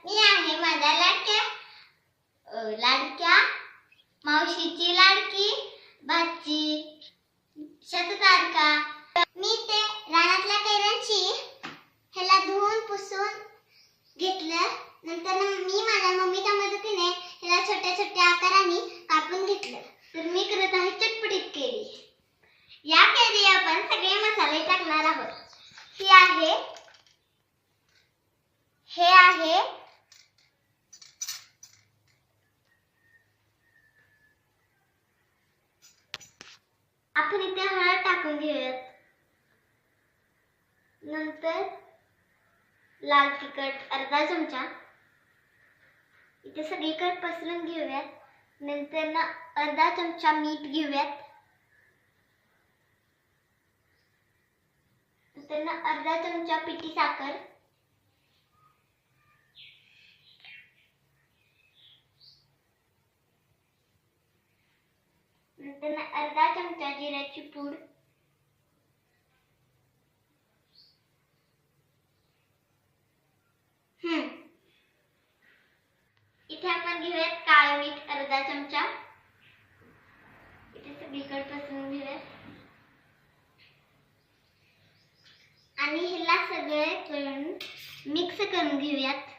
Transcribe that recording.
मी आहे माझ्या लाडक्या मावशीची लाडकी भाची शततारका। मी ते रानातल्या कैऱ्यांची ह्याला धुवून पुसून घेतलं। नंतर मी माझ्या मम्मीच्या मदतीने ह्याला छोट्या छोट्या आकाराने कापून घेतलं। तर मी करत आहे चटपटीत कैरी। या कैरी आपण सगळे मसाले टाकणार आहोत। हे आहे आपण इथे हळद टाकून घेऊयात। नंतर लाल तिखट अर्धा चमचा इथे सगळीकडे पसरून घेऊयात। नंतर अर्धा चमचा मीठ घेऊयात। नंतर अर्धा चमचा पिठी साखर, नंतर अर्धा चमचा जिऱ्याची पूड, इथे आपण घेऊयात काळे मीठ अर्धा चमचा। इथे सगळीकडे पसरून घेऊयात आणि ह्याला सगळे मिक्स करून घेऊयात।